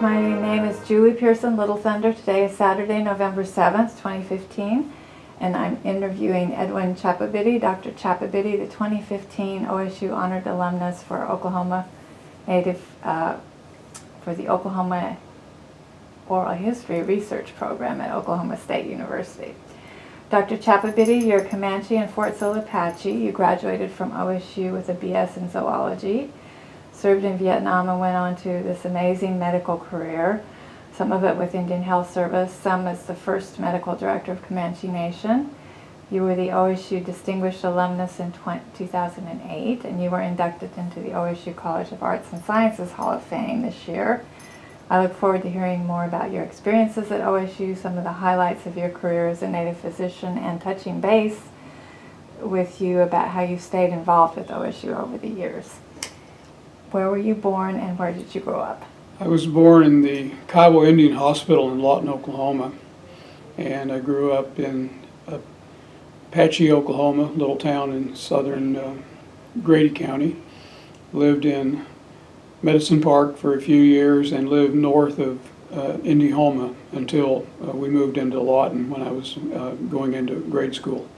My name is Julie Pearson, Little Thunder. Today is Saturday, November 7th, 2015, and I'm interviewing Edwin Chappabitty, Dr. Chappabitty, the 2015 OSU Honored Alumnus for Oklahoma Native, for the Oklahoma Oral History Research Program at Oklahoma State University. Dr. Chappabitty, you're Comanche and Fort Sill Apache. You graduated from OSU with a BS in zoology, served in Vietnam, and went on to this amazing medical career, some of it with Indian Health Service, some as the first medical director of Comanche Nation. You were the OSU Distinguished Alumnus in 2008, and you were inducted into the OSU College of Arts and Sciences Hall of Fame this year. I look forward to hearing more about your experiences at OSU, some of the highlights of your career as a native physician, and touching base with you about how you stayed involved with OSU over the years. Where were you born and where did you grow up? I was born in the Kiowa Indian Hospital in Lawton, Oklahoma, and I grew up in Apache, Oklahoma, a little town in southern Grady County. Lived in Medicine Park for a few years and lived north of Indiana until we moved into Lawton when I was going into grade school.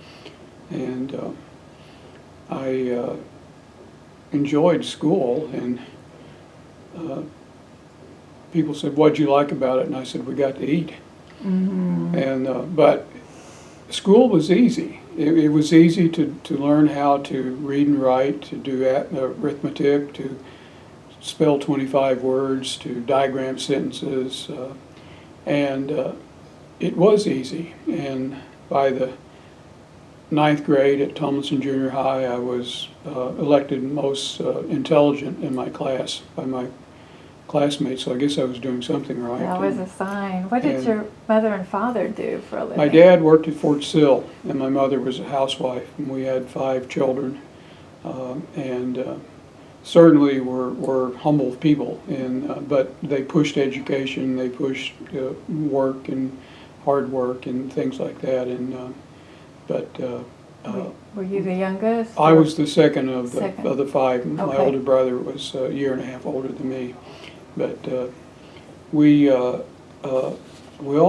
And I enjoyed school, and people said, "What'd you like about it?" And I said, "We got to eat." Mm-hmm. And but school was easy. It was easy to learn how to read and write, to do arithmetic, to spell 25 words, to diagram sentences, and it was easy. And by the 9th grade at Tomlinson Junior High, I was elected most intelligent in my class by my classmates, so I guess I was doing something right. That was a sign. What did your mother and father do for a living? My dad worked at Fort Sill, and my mother was a housewife, and we had 5 children, and certainly were humble people, and but they pushed education, they pushed work and hard work and things like that, and were you the youngest? I was the second of the 5. Okay. My older brother was a year and a half older than me, but we all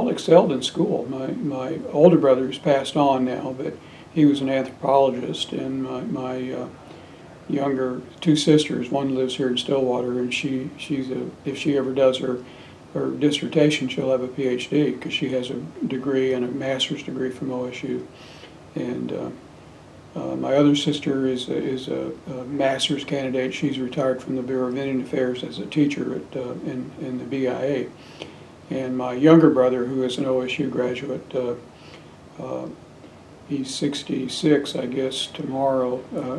excelled in school. My older brother has passed on now, but he was an anthropologist, and my younger 2 sisters, one lives here in Stillwater, and if she ever does her dissertation, she'll have a PhD because she has a degree and a master's degree from OSU. And my other sister is a master's candidate. She's retired from the Bureau of Indian Affairs as a teacher in the BIA. And my younger brother, who is an OSU graduate, he's 66, I guess,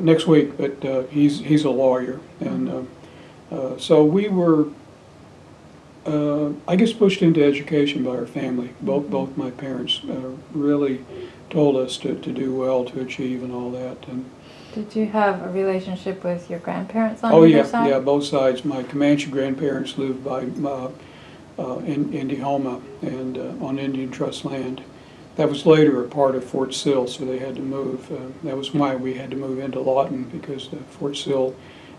next week, but he's a lawyer. And so we were, I guess, pushed into education by our family. Both my parents really told us to do well, to achieve, and all that. And did you have a relationship with your grandparents on either side? Yeah, both sides. My Comanche grandparents lived by in Indiana and on Indian Trust land. That was later a part of Fort Sill, so they had to move. That was why we had to move into Lawton, because Fort Sill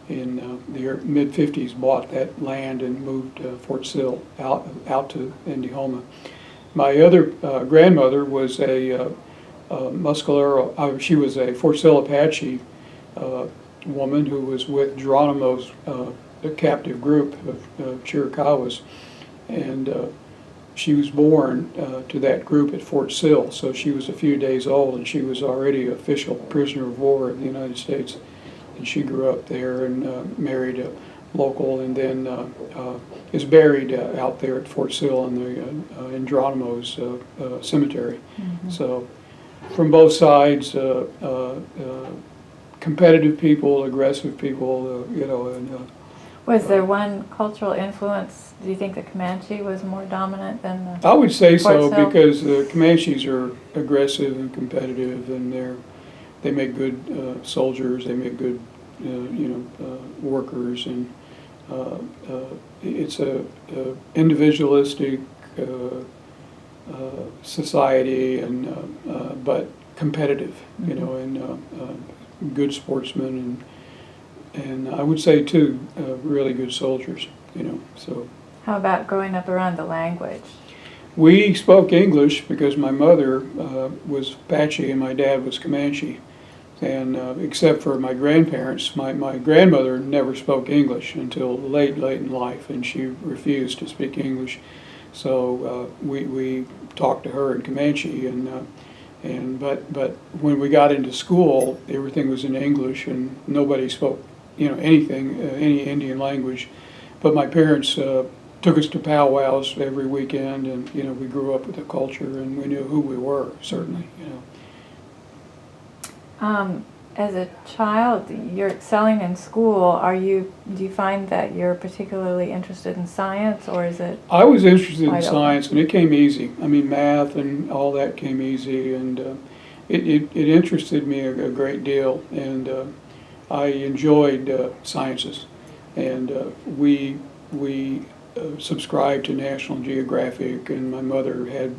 in the mid-50s bought that land and moved Fort Sill out to Indiana. My other grandmother was a Muscalero. She was a Fort Sill Apache woman who was with Geronimo's captive group of Chiricahuas, and she was born to that group at Fort Sill, so she was a few days old, and she was already an official prisoner of war of the United States. And she grew up there and married a local, and then is buried out there at Fort Sill in Geronimo's cemetery. Mm-hmm. So from both sides, competitive people, aggressive people, and was there one cultural influence? Do you think the Comanche was more dominant than the I would say so, Fort Sill? because the Comanches are aggressive and competitive, and they make good soldiers. They make good, workers, and it's a individualistic society, and but competitive, and good sportsmen, and I would say too, really good soldiers, So How about growing up around the language? We spoke English because my mother was Apache and my dad was Comanche. And except for my grandparents, my grandmother never spoke English until late in life, and she refused to speak English. So we talked to her in Comanche, but when we got into school, everything was in English, and nobody spoke anything, any Indian language. But my parents took us to powwows every weekend, and we grew up with the culture, and we knew who we were, certainly. As a child, you're excelling in school. Do you find that you're particularly interested in science, or is it? I was interested in wide open? science, and it came easy. I mean, math and all that came easy, and it interested me a great deal, and I enjoyed sciences. And we subscribed to National Geographic, and my mother had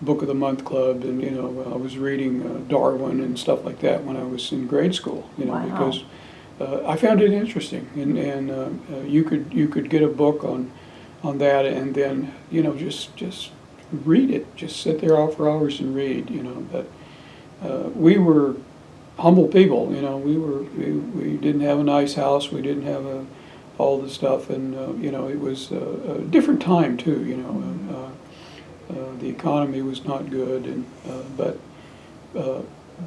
Book of the Month Club, and I was reading Darwin and stuff like that when I was in grade school. Wow. Because I found it interesting, and you could get a book on that, and then just read it, just sit there for hours and read. But we were humble people. We didn't have a nice house, we didn't have all the stuff, and it was a different time too. The economy was not good, but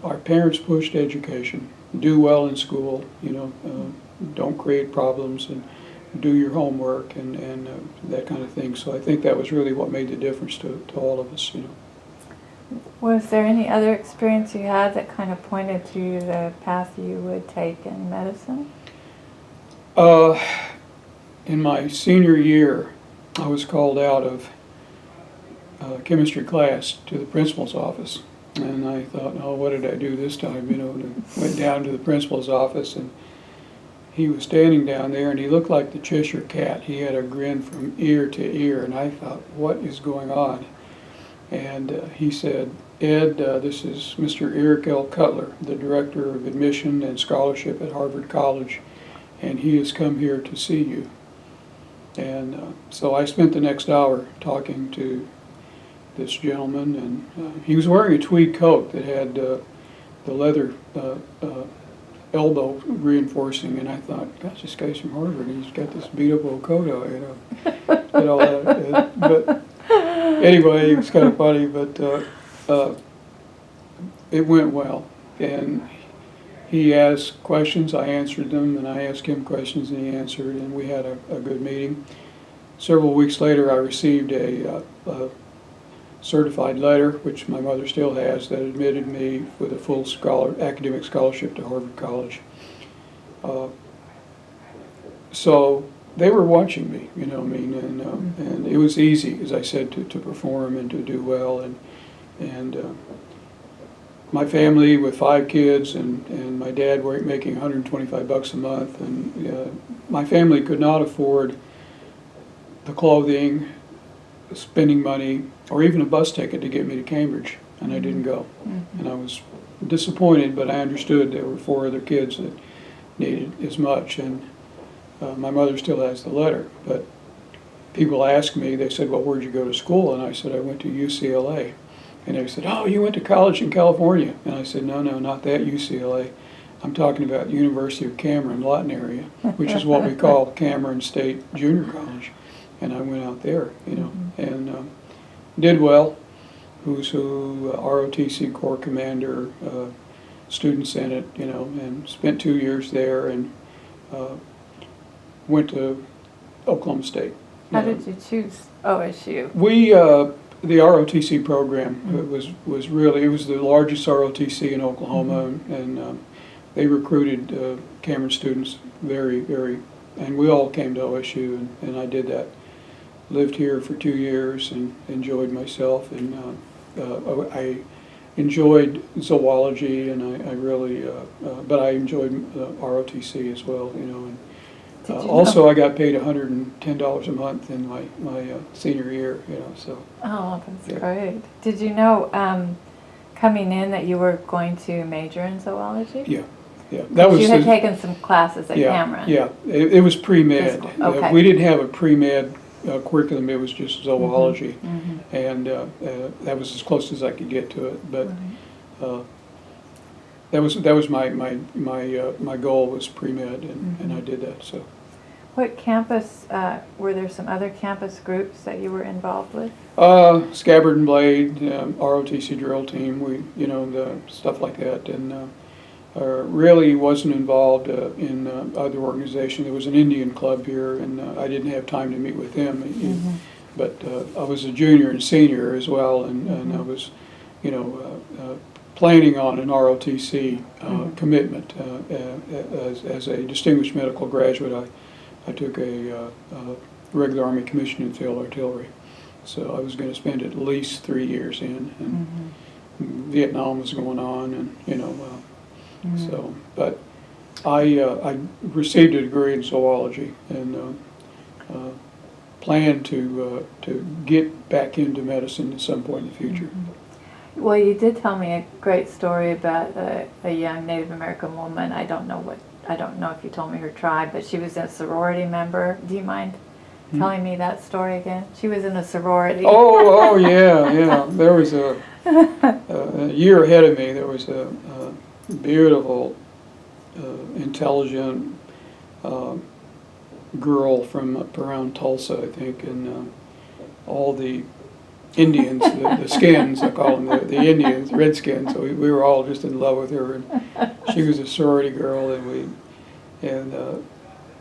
our parents pushed education. Do well in school, don't create problems, and do your homework, and that kind of thing. So I think that was really what made the difference to all of us. Was there any other experience you had that kind of pointed to the path you would take in medicine? In my senior year, I was called out of chemistry class to the principal's office, and I thought, oh, what did I do this time? And went down to the principal's office, and he was standing down there, and he looked like the Cheshire Cat. He had a grin from ear to ear, and I thought, what is going on? And he said, Ed, this is Mr. Eric L. Cutler, the Director of Admission and Scholarship at Harvard College, and he has come here to see you. And so I spent the next hour talking to this gentleman, and he was wearing a tweed coat that had the leather elbow reinforcing, and I thought, gosh, this guy's from Harvard, and he's got this beat up old coat on, and all that. But anyway, it was kind of funny, but it went well, and he asked questions, I answered them, and I asked him questions, and he answered, and we had a good meeting. Several weeks later, I received a certified letter, which my mother still has, that admitted me with a full academic scholarship to Harvard College. So they were watching me, and it was easy, as I said, to perform and to do well, and my family with 5 kids, and my dad making $125 a month, and my family could not afford the clothing, spending money, or even a bus ticket to get me to Cambridge, and I didn't go. Mm-hmm. And I was disappointed, but I understood there were 4 other kids that needed as much, and my mother still has the letter. But people ask me, they said, well, where'd you go to school? And I said, I went to UCLA. And they said, oh, you went to college in California. And I said, no, not that UCLA. I'm talking about University of Cameron, Lawton area, which is what we call Cameron State Junior College. And I went out there, and did well. Who's who, ROTC Corps Commander, Student Senate, and spent 2 years there, and went to Oklahoma State. How did you choose OSU? We, the ROTC program was really, it was the largest ROTC in Oklahoma, and they recruited Cameron students very, and we all came to OSU, and I did that. Lived here for 2 years and enjoyed myself, and I enjoyed zoology, and I really, but I enjoyed ROTC as well, and also I got paid $110 a month in my senior year, so. Oh, that's great. Did you know coming in that you were going to major in zoology? Yeah. That was. You had taken some classes at Cameron. Yeah, it was pre-med. Okay. We didn't have a pre-med curriculum. It was just zoology, Mm-hmm. and that was as close as I could get to it. But Right. that was my goal was pre-med, and I did that. So. What campus, were there some other campus groups that you were involved with? Scabbard and Blade, ROTC drill team, the stuff like that, and really wasn't involved in other organizations. There was an Indian club here, and I didn't have time to meet with them. Mm-hmm. But I was a junior and senior as well, and I was, planning on an ROTC commitment as a distinguished medical graduate. I took a regular Army commission in field artillery, so I was going to spend at least 3 years in, and Vietnam was going on, and so. But I received a degree in zoology and plan to get back into medicine at some point in the future. Well, you did tell me a great story about a young Native American woman. I don't know if you told me her tribe, but she was a sorority member. Do you mind telling me that story again? She was in a sorority. Oh yeah. There was a year ahead of me. There was a beautiful, intelligent girl from up around Tulsa, I think, and all the Indians, the skins, I call them the Indians, Redskins. So we were all just in love with her, and she was a sorority girl, and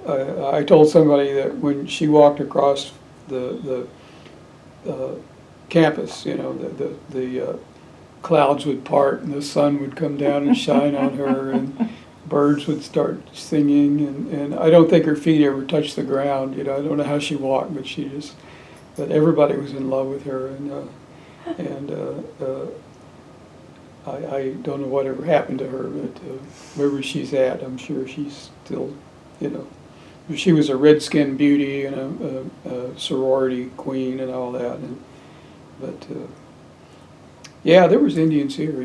I told somebody that when she walked across the campus, the clouds would part and the sun would come down and shine on her, and birds would start singing, and I don't think her feet ever touched the ground. I don't know how she walked, but everybody was in love with her, and I don't know whatever happened to her, but wherever she's at, I'm sure she's still, she was a redskin beauty and a sorority queen and all that, but yeah, there was Indians here,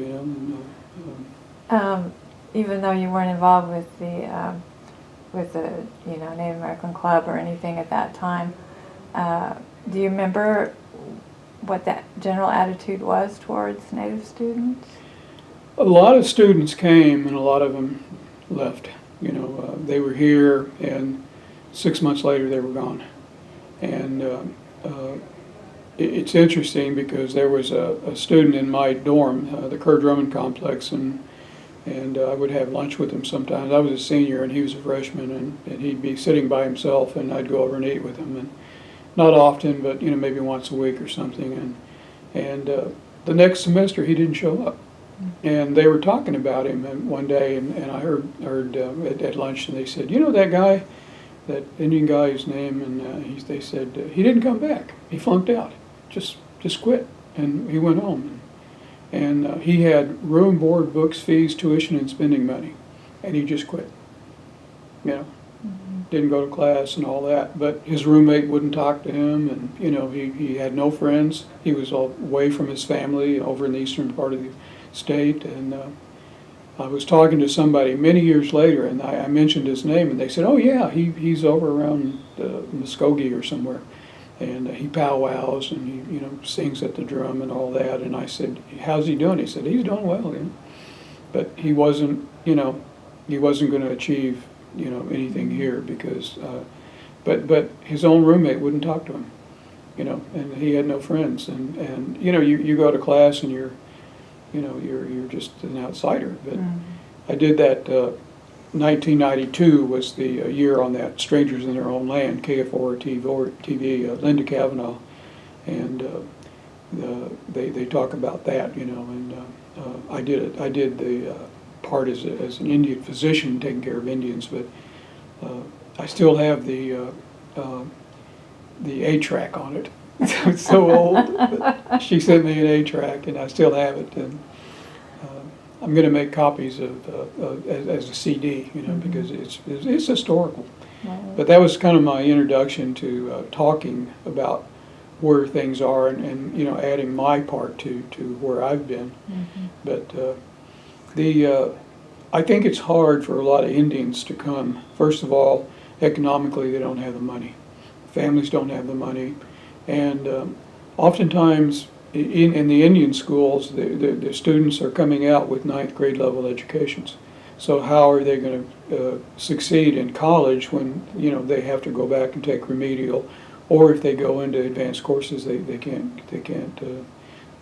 Even though you weren't involved with the Native American club or anything at that time, do you remember what that general attitude was towards Native students? A lot of students came and a lot of them left. They were here and 6 months later they were gone. And it's interesting because there was a student in my dorm, the Kerr Drummond complex, and I would have lunch with him sometimes. I was a senior and he was a freshman, and he'd be sitting by himself and I'd go over and eat with him. And not often, but maybe once a week or something. And the next semester he didn't show up, and they were talking about him. And one day, and I heard at lunch, and they said, that guy, that Indian guy, his name, and they said he didn't come back. He flunked out, just quit, and he went home. And he had room, board, books, fees, tuition, and spending money, and he just quit. Didn't go to class and all that, but his roommate wouldn't talk to him, and he had no friends. He was away from his family over in the eastern part of the state, and I was talking to somebody many years later, and I mentioned his name, and they said, "Oh yeah, he's over around Muskogee or somewhere, and he powwows and he sings at the drum and all that." And I said, "How's he doing?" He said, "He's doing well, but he wasn't going to achieve anything here because, but his own roommate wouldn't talk to him, and he had no friends, and you go to class and you're just an outsider. But I did that. 1992 was the year on that Strangers in Their Own Land, KFOR TV, Linda Cavanaugh, and they talk about that, and I did the part as an Indian physician taking care of Indians, but I still have the 8-track on it. It's so old, but she sent me an 8-track, and I still have it, and I'm going to make copies of as a CD, because it's historical. Right. But that was kind of my introduction to talking about where things are, and adding my part to where I've been. But I think it's hard for a lot of Indians to come. First of all, economically, they don't have the money. families don't have the money, and oftentimes in the Indian schools, the students are coming out with ninth grade level educations. So how are they going to succeed in college when they have to go back and take remedial, or if they go into advanced courses, they can't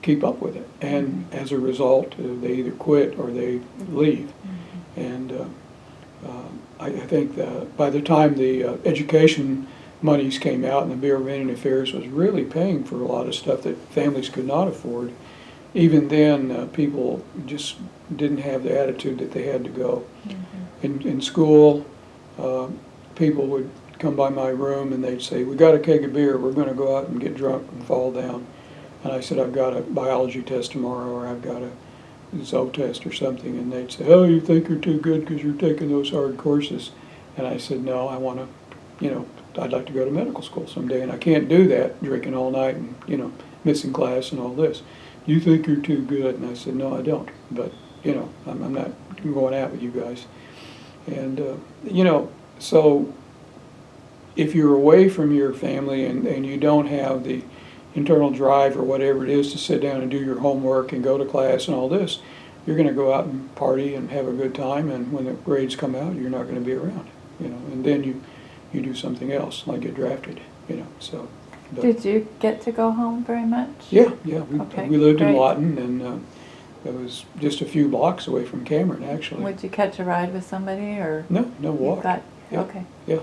keep up with it, and as a result, they either quit or they leave. And I think that by the time the education monies came out and the Bureau of Indian Affairs was really paying for a lot of stuff that families could not afford, even then people just didn't have the attitude that they had to go. In school, people would come by my room and they'd say, "We got a keg of beer, we're going to go out and get drunk and fall down." And I said, "I've got a biology test tomorrow, or I've got a zoo test or something." And they'd say, "Oh, you think you're too good because you're taking those hard courses." And I said, "No, I want to, I'd like to go to medical school someday, and I can't do that drinking all night and, missing class and all this. You think you're too good?" And I said, "No, I don't, but, I'm not going out with you guys." And, so if you're away from your family and you don't have the internal drive or whatever it is to sit down and do your homework and go to class and all this, you're going to go out and party and have a good time, and when the grades come out, you're not going to be around, and then you do something else, like get drafted, so. Did you get to go home very much? Yeah, Okay, we lived in great. Lawton, and it was just a few blocks away from Cameron, actually. Would you catch a ride with somebody, or? No, You walk. got, Yeah. okay. Yeah,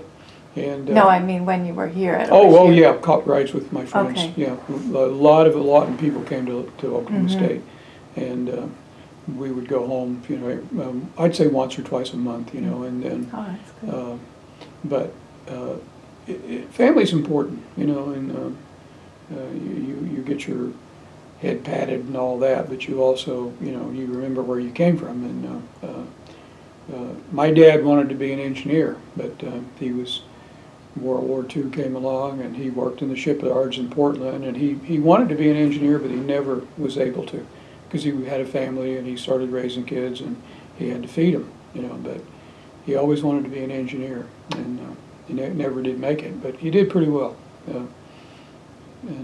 and. No, I mean when you were here at Oh, OSU. yeah, caught rides with my friends. Okay. Yeah, a lot of Lawton people came to Oklahoma Mhm. State, and we would go home, I'd say once or twice a month, and then. Oh, that's good. But family's important, and you get your head patted and all that, but you also, you remember where you came from. And my dad wanted to be an engineer, but World War II came along, and he worked in the shipyards in Portland, and he wanted to be an engineer, but he never was able to, because he had a family and he started raising kids and he had to feed them, but he always wanted to be an engineer, and he never did make it, but he did pretty well. And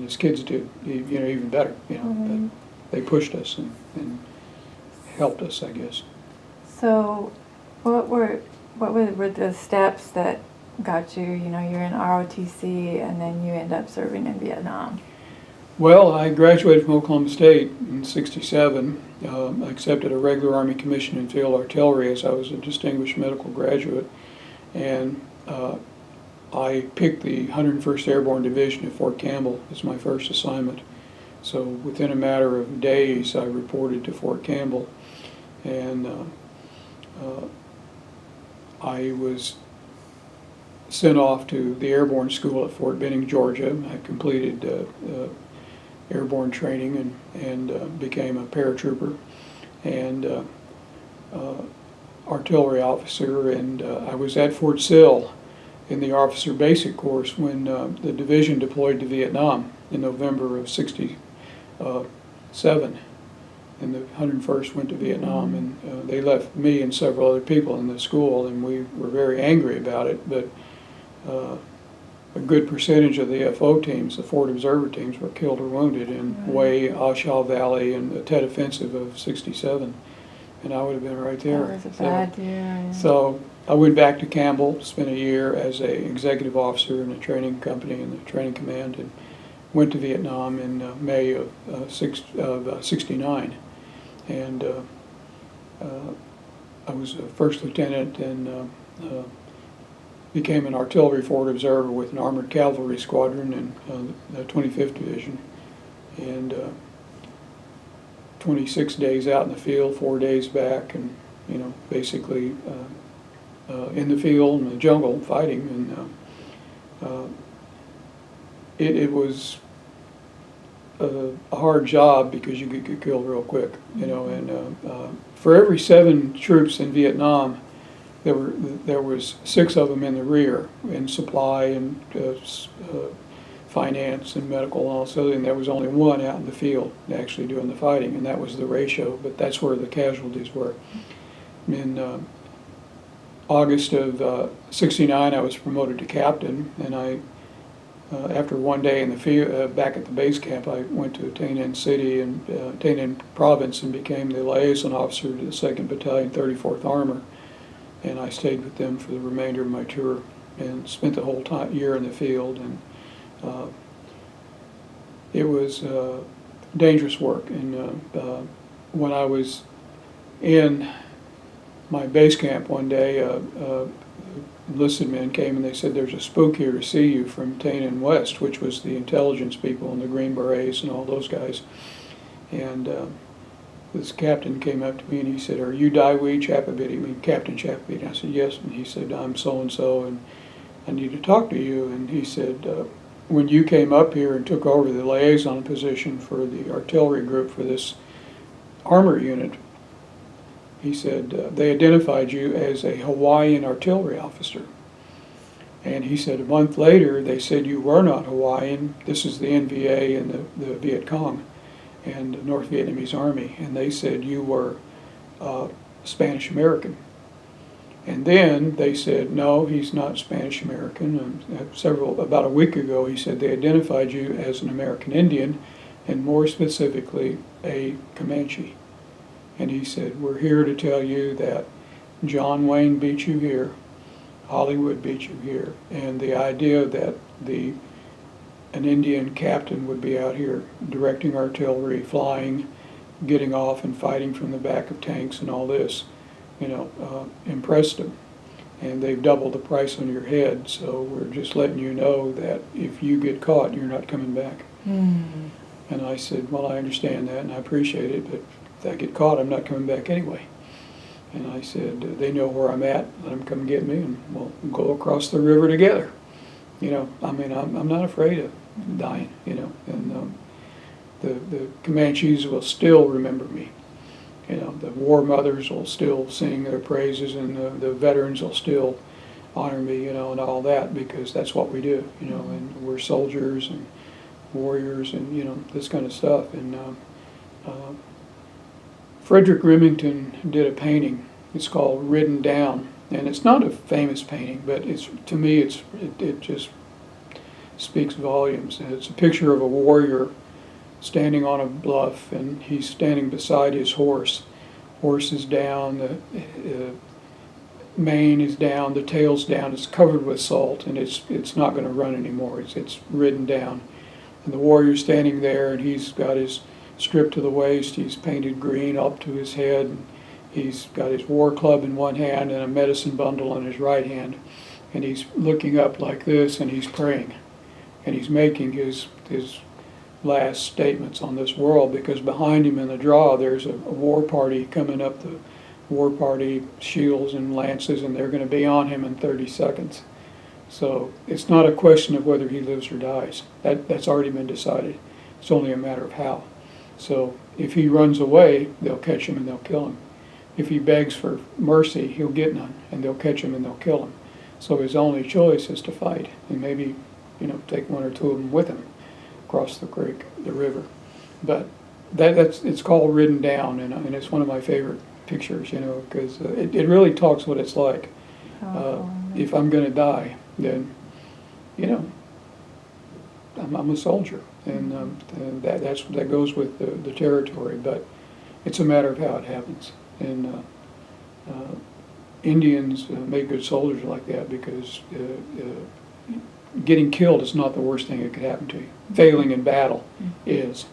his kids did, even better, but they pushed us and helped us, I guess. So, what were the steps that got you? You're in ROTC, and then you end up serving in Vietnam. Well, I graduated from Oklahoma State in '67. I accepted a regular Army commission in field artillery, as I was a distinguished medical graduate, and I picked the 101st Airborne Division at Fort Campbell as my first assignment. So within a matter of days, I reported to Fort Campbell, and I was sent off to the airborne school at Fort Benning, Georgia. I completed airborne training and became a paratrooper and artillery officer, and I was at Fort Sill in the officer basic course when the division deployed to Vietnam in November of '67, and the 101st went to Vietnam, and they left me and several other people in the school, and we were very angry about it, but a good percentage of the FO teams, the Fort Observer teams, were killed or wounded in Hue, Ah Chow Valley, and the Tet Offensive of '67, and I would have been right there. That was a bad year. Yeah. So I went back to Campbell, spent a year as an executive officer in a training company in the training command, and went to Vietnam in May of '69, and I was a first lieutenant and became an artillery forward observer with an armored cavalry squadron in the 25th Division, and 26 days out in the field, 4 days back, and basically in the field in the jungle fighting, and it was a hard job because you could get killed real quick, and for every 7 troops in Vietnam, there was 6 of them in the rear in supply and finance and medical and all this other, and there was only 1 out in the field actually doing the fighting, and that was the ratio, but that's where the casualties were. In August of '69, I was promoted to captain, and I after one day in the field, back at the base camp, I went to Tainan City and Tainan Province and became the liaison officer to the 2nd Battalion, 34th Armor. And I stayed with them for the remainder of my tour and spent the whole year in the field. And it was dangerous work. And when I was in my base camp one day, enlisted men came and they said, "There's a spook here to see you from Tainan West," which was the intelligence people and the Green Berets and all those guys. And this captain came up to me and he said, "Are you Edwin Chappabitty?" I mean, Captain Chappabitty. I said, "Yes." And he said, "I'm so-and-so and I need to talk to you." And he said, "When you came up here and took over the liaison position for the artillery group for this armor unit," he said, "they identified you as a Hawaiian artillery officer." And he said, a month later, they said you were not Hawaiian. This is the NVA and the Viet Cong and the North Vietnamese Army. And they said you were Spanish American. And then they said, "No, he's not Spanish American." About a week ago, he said they identified you as an American Indian, and more specifically, a Comanche. And he said, "We're here to tell you that John Wayne beat you here, Hollywood beat you here, and the idea that an Indian captain would be out here directing artillery, flying, getting off and fighting from the back of tanks and all this, impressed him. And they've doubled the price on your head, so we're just letting you know that if you get caught, you're not coming back." Mm. And I said, "Well, I understand that and I appreciate it, but if I get caught, I'm not coming back anyway." And I said, "They know where I'm at, let them come get me and we'll go across the river together." I'm not afraid of dying, and the Comanches will still remember me. The war mothers will still sing their praises, and the veterans will still honor me, and all that, because that's what we do, and we're soldiers and warriors and, this kind of stuff. And Frederick Remington did a painting. It's called Ridden Down, and it's not a famous painting, but to me it just speaks volumes. And it's a picture of a warrior standing on a bluff, and he's standing beside his horse. Horse is down, the mane is down, the tail's down, it's covered with salt, and it's not going to run anymore. It's ridden down. And the warrior's standing there, and he's got his stripped to the waist, he's painted green up to his head, and he's got his war club in one hand and a medicine bundle in his right hand. And he's looking up like this, and he's praying. And he's making his last statements on this world, because behind him in the draw there's a war party coming up, the war party shields and lances, and they're going to be on him in 30 seconds. So it's not a question of whether he lives or dies. That's already been decided. It's only a matter of how. So if he runs away, they'll catch him and they'll kill him. If he begs for mercy, he'll get none, and they'll catch him and they'll kill him. So his only choice is to fight, and maybe take one or two of them with him across the creek, the river. But it's called Ridden Down, and it's one of my favorite pictures, because it really talks what it's like. If I'm going to die, then I'm a soldier, and that goes with the territory. But it's a matter of how it happens. And Indians make good soldiers like that, because getting killed is not the worst thing that could happen to you. Failing in battle is,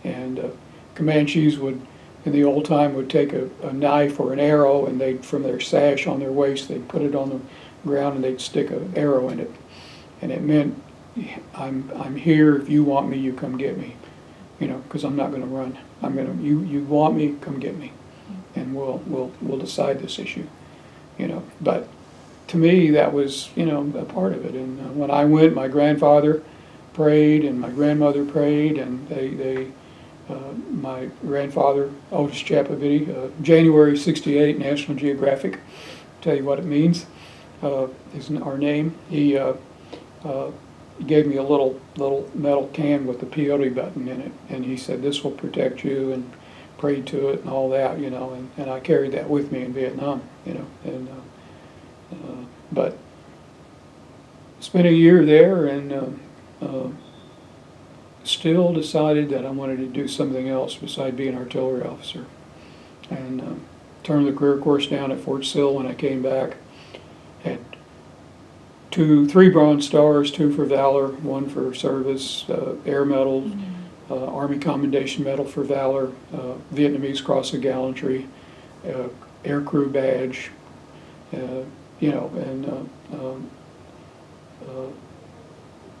And Comanches would, in the old time, would take a knife or an arrow, and they'd, from their sash on their waist, they'd put it on the ground and they'd stick an arrow in it. And it meant, I'm here, if you want me, you come get me. Because I'm not going to run. You want me, come get me. And we'll decide this issue. But to me, that was, a part of it. And when I went, my grandfather prayed and my grandmother prayed, and my grandfather, Otis Chappabitty, January '68, National Geographic, tell you what it means, is our name. He gave me a little metal can with the peyote button in it, and he said, "This will protect you," and prayed to it and all that, and I carried that with me in Vietnam, but spent a year there and still decided that I wanted to do something else besides being an artillery officer. And turned the career course down at Fort Sill when I came back. Had three Bronze Stars, 2 for valor, 1 for service, Air Medal, Army Commendation Medal for valor, Vietnamese Cross of Gallantry, Air Crew Badge,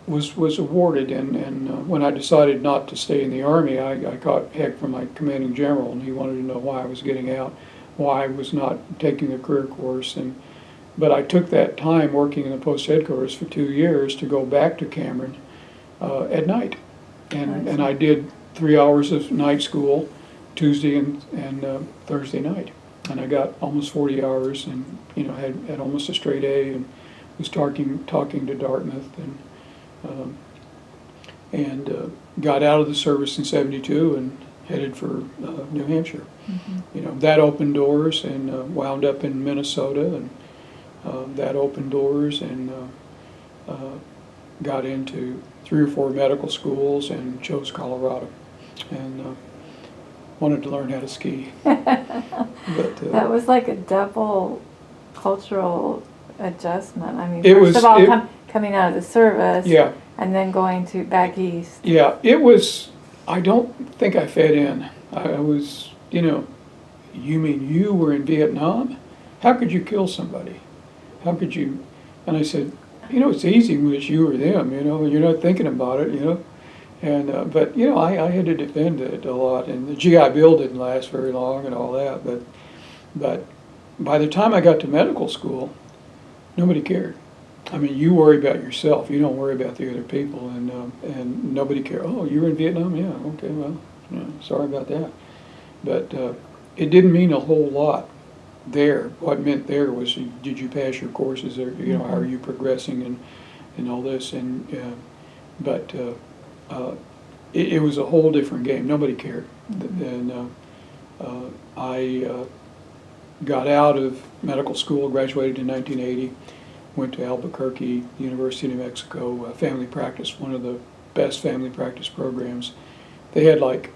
was awarded. And when I decided not to stay in the Army, I got heck from my commanding general, and he wanted to know why I was getting out, why I was not taking the career course. But I took that time working in the post headquarters for 2 years to go back to Cameron at night. And I did 3 hours of night school, Tuesday and Thursday night. And I got almost 40 hours and, had almost a straight A and was talking to Dartmouth and got out of the service in '72 and headed for New Hampshire. That opened doors and wound up in Minnesota, and that opened doors and got into 3 or 4 medical schools and chose Colorado, and wanted to learn how to ski. But that was like a double cultural adjustment. I mean, It first was- of all, coming out of the service, yeah, and then going to back east. yeah, it was. I don't think I fit in. I was, you mean you were in Vietnam? How could you kill somebody? How could you? And I said, it's easy when it's you or them, you're not thinking about it, And, but, I had to defend it a lot, and the GI Bill didn't last very long and all that, but by the time I got to medical school, nobody cared. I mean, you worry about yourself, you don't worry about the other people, and nobody cared. Oh, you were in Vietnam? Yeah, okay, well, sorry about that. But it didn't mean a whole lot there. What meant there was, did you pass your courses, or how are you progressing, and all this, but it was a whole different game. Nobody cared. And I got out of medical school, graduated in 1980, went to Albuquerque, University of New Mexico, family practice, one of the best family practice programs. They had like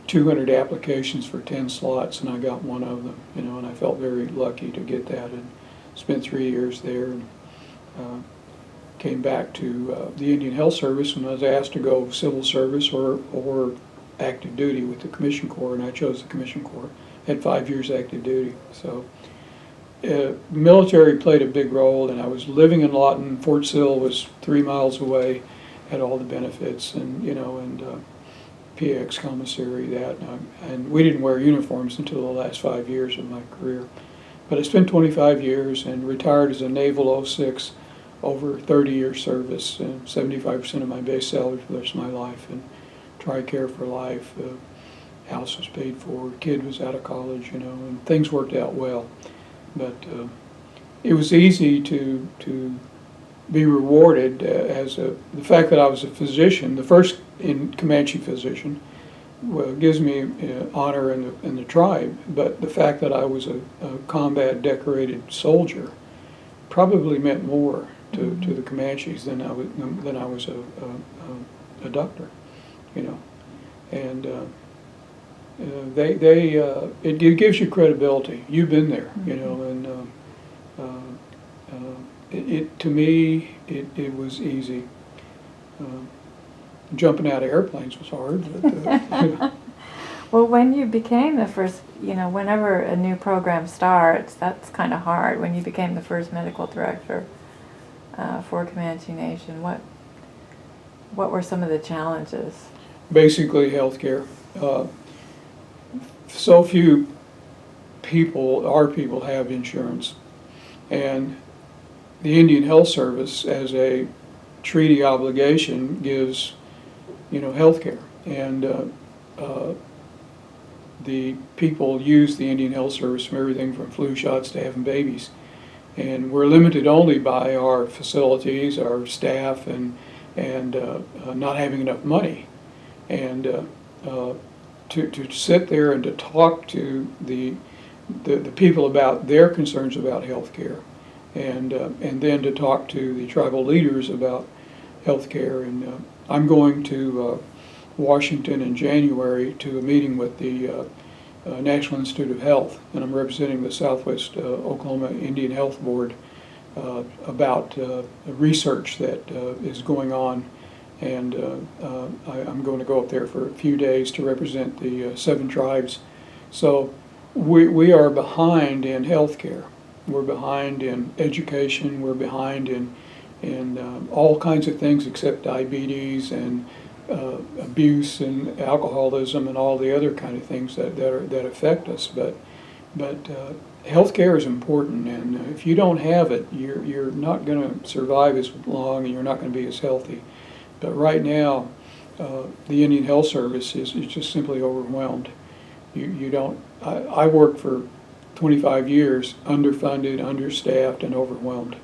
200 applications for 10 slots, and I got one of them, and I felt very lucky to get that, and spent 3 years there, and came back to the Indian Health Service, and I was asked to go civil service or active duty with the Commission Corps, and I chose the Commission Corps. Had 5 years active duty, so military played a big role, and I was living in Lawton. Fort Sill was 3 miles away, had all the benefits, and PX commissary, and we didn't wear uniforms until the last 5 years of my career. But I spent 25 years and retired as a Naval 06, over 30 years service, and 75% of my base salary for the rest of my life, and TRICARE for life. House was paid for, kid was out of college, and things worked out well. But it was easy to be rewarded the fact that I was a physician, the first in Comanche physician, gives me honor in the tribe, but the fact that I was a combat decorated soldier probably meant more to the Comanches than I was a doctor, and it gives you credibility. You've been there, and to me it was easy. Jumping out of airplanes was hard, but Well, when you became the first, whenever a new program starts, that's kind of hard. When you became the first medical director for Comanche Nation, what were some of the challenges? basically healthcare. So few our people have insurance, and the Indian Health Service, as a treaty obligation, gives health care, and the people use the Indian Health Service from everything from flu shots to having babies, and we're limited only by our facilities, our staff, and not having enough money, and to sit there and to talk to the people about their concerns about health care, and then to talk to the tribal leaders about health care. And I'm going to Washington in January to a meeting with the National Institute of Health, and I'm representing the Southwest Oklahoma Indian Health Board about research that is going on. And I'm going to go up there for a few days to represent the 7 tribes. So we are behind in healthcare. We're behind in education. We're behind in all kinds of things except diabetes and abuse and alcoholism and all the other kind of things that affect us. But healthcare is important, and if you don't have it, you're not going to survive as long, and you're not going to be as healthy. But right now, the Indian Health Service is just simply overwhelmed. You don't. I worked for 25 years, underfunded, understaffed, and overwhelmed.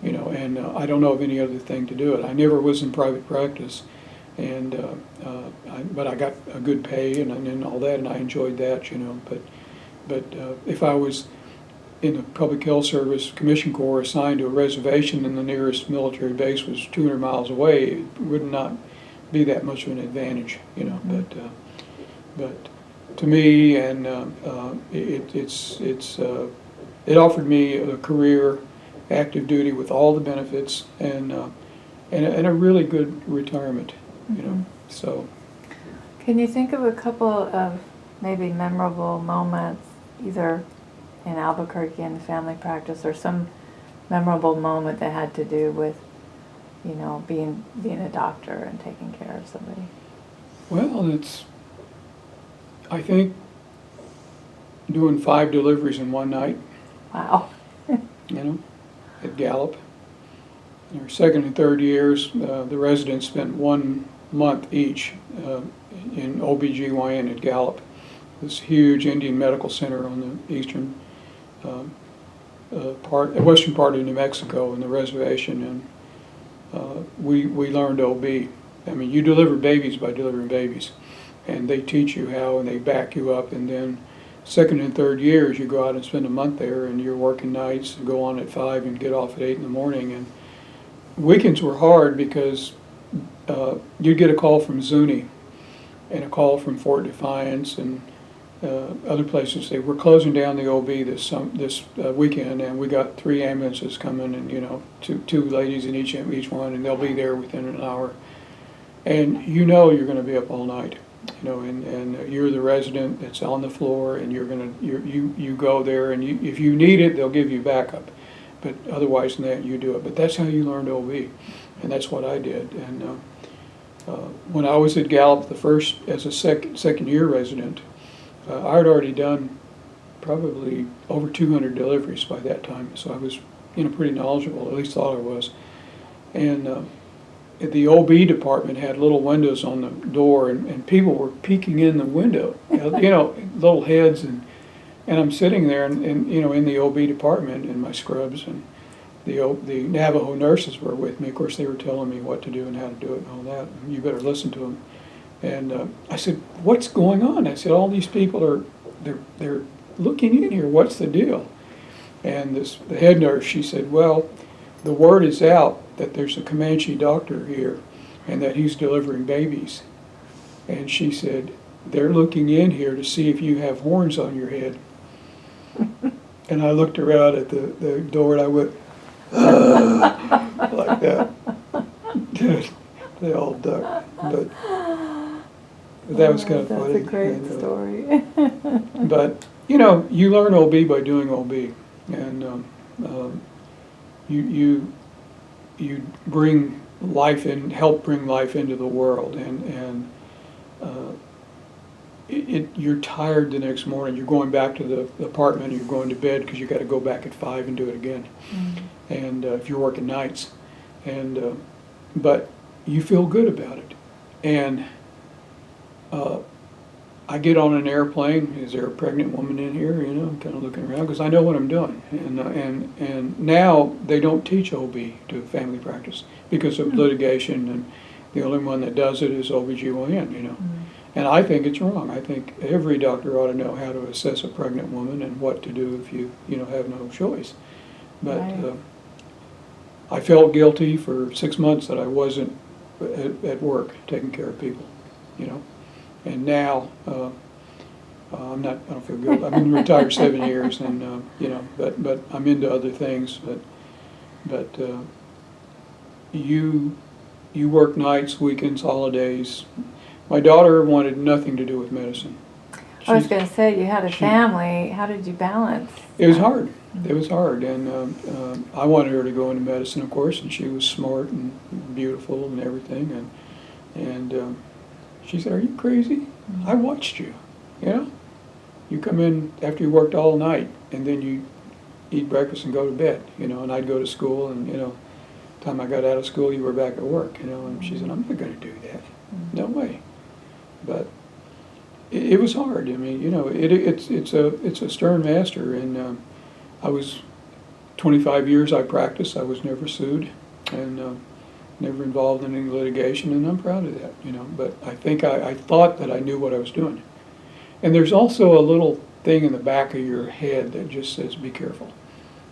You know, and I don't know of any other thing to do it. I never was in private practice, and but I got a good pay and all that, and I enjoyed that. You know, but if I was in the Public Health Service Commission Corps assigned to a reservation and the nearest military base was 200 miles away, it would not be that much of an advantage, you know. But to me, and it offered me a career, active duty with all the benefits, and a really good retirement, you know. So, can you think of a couple of maybe memorable moments, either in Albuquerque in family practice, or some memorable moment that had to do with, you know, being a doctor and taking care of somebody? Well, I think doing 5 deliveries in one night. Wow. You know, at Gallup. In our 2nd and 3rd years, the residents spent 1 month each in OBGYN at Gallup, this huge Indian medical center on the western part of New Mexico in the reservation, and we learned OB. I mean, you deliver babies by delivering babies, and they teach you how, and they back you up, and then 2nd and 3rd years you go out and spend a month there, and you're working nights and go on at 5 and get off at 8 in the morning. And weekends were hard because you'd get a call from Zuni and a call from Fort Defiance and other places say, we're closing down the OB this weekend, and we got 3 ambulances coming, and you know, two ladies in each one, and they'll be there within an hour. And you know you're going to be up all night, you know, and you're the resident that's on the floor, and you go there, and if you need it, they'll give you backup, but otherwise than that, you do it. But that's how you learned OB, and that's what I did. And when I was at Gallup as a second year resident, I had already done probably over 200 deliveries by that time, so I was, you know, pretty knowledgeable, at least thought I was. And the OB department had little windows on the door, and people were peeking in the window, you know, little heads, and I'm sitting there, and you know, in the OB department in my scrubs, and the Navajo nurses were with me. Of course, they were telling me what to do and how to do it and all that. And you better listen to them. And I said, what's going on? I said, all these people they're looking in here. What's the deal? And the head nurse, she said, well, the word is out that there's a Comanche doctor here and that he's delivering babies. And she said, they're looking in here to see if you have horns on your head. And I looked around at the door and I went, like that. They all ducked. But that was kind of funny. That's a great story. But, you know, you learn OB by doing OB. And you bring life in, help bring life into the world. And you're tired the next morning. You're going back to the apartment, and you're going to bed because you got to go back at 5 and do it again. And if you're working nights. And but you feel good about it. And I get on an airplane. Is there a pregnant woman in here? You know, I'm kind of looking around because I know what I'm doing. And now they don't teach OB to family practice because of litigation, and the only one that does it is OBGYN, you know. And I think it's wrong. I think every doctor ought to know how to assess a pregnant woman and what to do if you have no choice. But Right. I felt guilty for 6 months that I wasn't at work taking care of people, you know. And now I don't feel good. I've been retired 7 years, and you know, but I'm into other things. But you work nights, weekends, holidays. My daughter wanted nothing to do with medicine. I was going to say, you had a family. How did you balance? It was hard. It was hard, and I wanted her to go into medicine, of course, and she was smart and beautiful and everything, and she said, "Are you crazy? I watched you, you know? You come in after you worked all night, and then you eat breakfast and go to bed, you know, and I'd go to school, and, you know, the time I got out of school, you were back at work, you know," and she said, "I'm not going to do that. No way." But it was hard. I mean, you know, it's a stern master, and I was 25 years I practiced. I was never sued, and never involved in any litigation, and I'm proud of that, you know. But I think I thought that I knew what I was doing. And there's also a little thing in the back of your head that just says, "Be careful.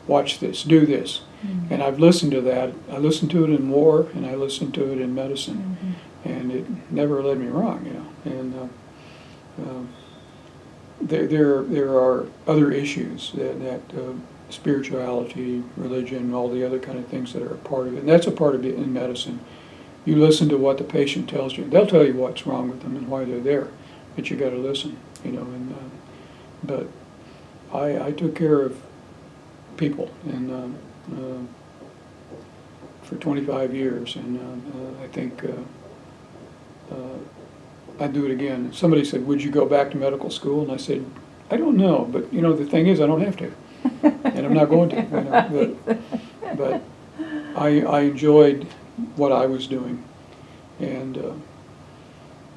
Watch this. Do this." Mm-hmm. And I've listened to that. I listened to it in war, and I listened to it in medicine, and it never led me wrong, you know. And there are other issues that spirituality, religion, all the other kind of things that are a part of it. And that's a part of it in medicine. You listen to what the patient tells you. They'll tell you what's wrong with them and why they're there, but you got to listen, you know. And but I took care of people, and for 25 years, and I think I'd do it again. Somebody said, "Would you go back to medical school?" And I said, "I don't know, but you know, the thing is, I don't have to, and I'm not going to." You know, but I enjoyed what I was doing, and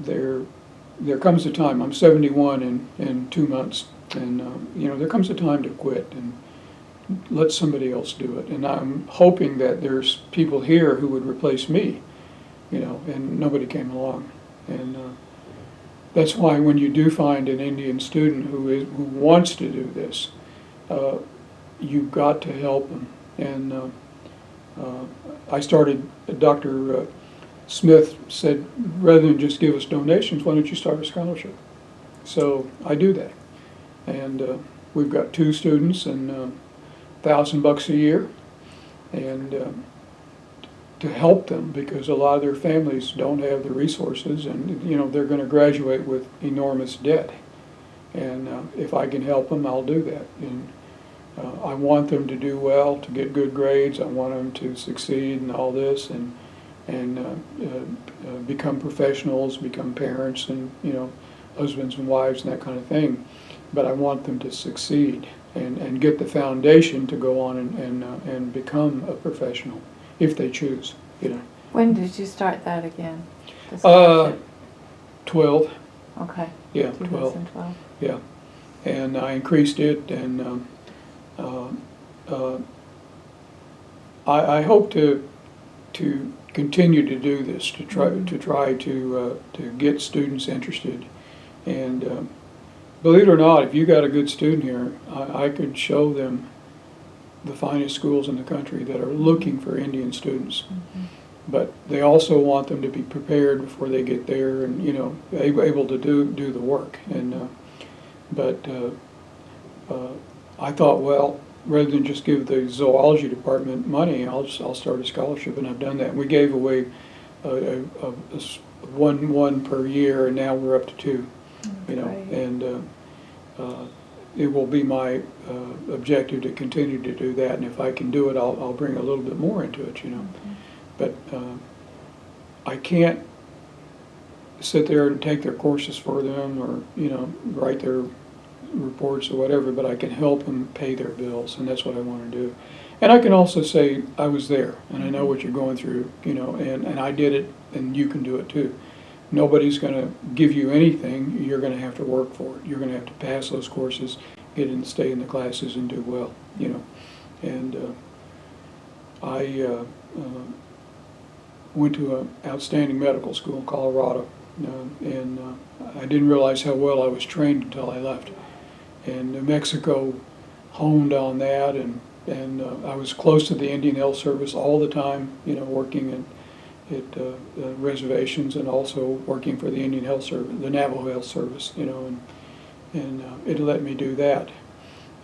there comes a time. I'm 71 in 2 months, and you know, there comes a time to quit and let somebody else do it. And I'm hoping that there's people here who would replace me, you know, and nobody came along. And that's why when you do find an Indian student who wants to do this, you've got to help them. And I started, Dr. Smith said, rather than just give us donations, why don't you start a scholarship? So I do that. And we've got 2 students and $1,000 a year, and to help them, because a lot of their families don't have the resources, and you know, they're going to graduate with enormous debt. And if I can help them, I'll do that. And I want them to do well, to get good grades. I want them to succeed in all this, and become professionals, become parents, and you know, husbands and wives and that kind of thing. But I want them to succeed and get the foundation to go on and become a professional, if they choose, you know. When did you start that again? The scholarship? 12. Okay. Yeah, 12. 2012. Yeah, and I increased it, and I hope to continue to do this, to try to get students interested. And believe it or not, if you got a good student here, I could show them the finest schools in the country that are looking for Indian students. But they also want them to be prepared before they get there, and you know, able to do the work. And I thought, well, rather than just give the zoology department money, I'll start a scholarship, and I've done that. We gave away one per year, and now we're up to 2. You know, Great. and it will be my objective to continue to do that. And if I can do it, I'll bring a little bit more into it. You know, but I can't sit there and take their courses for them, or you know, write their reports or whatever, but I can help them pay their bills, and that's what I want to do. And I can also say, I was there, and I know what you're going through, you know, and I did it, and you can do it too. Nobody's going to give you anything. You're going to have to work for it. You're going to have to pass those courses, get in, stay in the classes, and do well, you know. And I went to an outstanding medical school in Colorado, and I didn't realize how well I was trained until I left. And New Mexico honed on that, and and I was close to the Indian Health Service all the time, working at reservations and also working for the Indian Health Service, the Navajo Health Service, and it let me do that.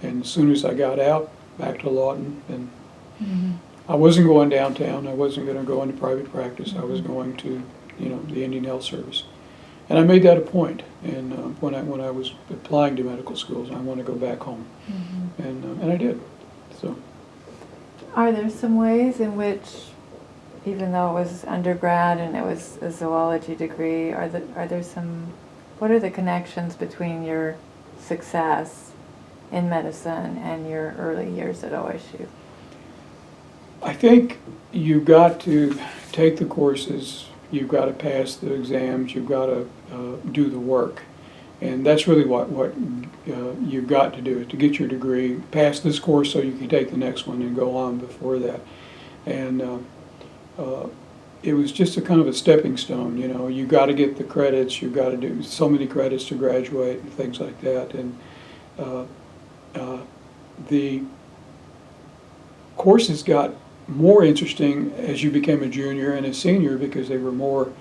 And as soon as I got out, back to Lawton, and I wasn't going downtown. I wasn't going to go into private practice. I was going to, the Indian Health Service, and I made that a point. And when I was applying to medical schools, I want to go back home, and I did. So, are there some ways in which, even though it was undergrad and it was a zoology degree, what are the connections between your success in medicine and your early years at OSU? I think you've got to take the courses, you've got to pass the exams, you've got to do the work. And that's really what you've got to do, to get your degree, pass this course so you can take the next one and go on before that. And it was just a kind of a stepping stone, you got to get the credits, you've got to do so many credits to graduate and things like that. And the courses got more interesting as you became a junior and a senior because they were more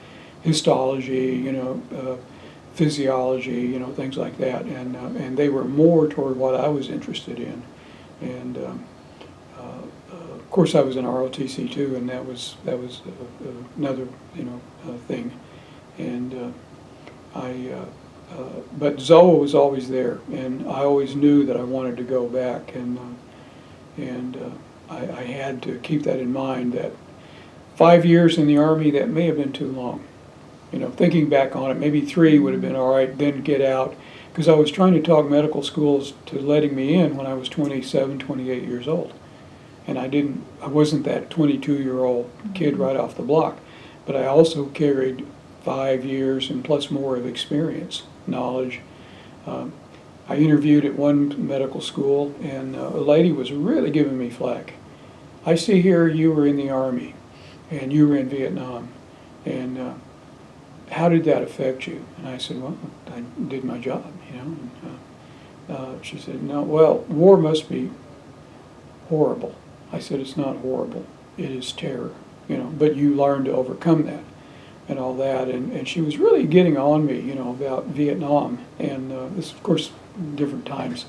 histology, physiology, things like that, and they were more toward what I was interested in. And of course, I was in ROTC too, and that was another thing. And but Zoa was always there, and I always knew that I wanted to go back, and I had to keep that in mind, that 5 years in the Army, that may have been too long. Thinking back on it, maybe 3 would have been all right, then get out, because I was trying to talk medical schools to letting me in when I was 27, 28 years old. And I wasn't that 22-year-old kid right off the block, but I also carried 5 years and plus more of experience, knowledge. I interviewed at one medical school, and a lady was really giving me flack. I see here you were in the Army, and you were in Vietnam, and how did that affect you? And I said, well, I did my job, And, she said, no, well, war must be horrible. I said, it's not horrible. It is terror, but you learn to overcome that and all that. And she was really getting on me, about Vietnam. And this, of course, different times.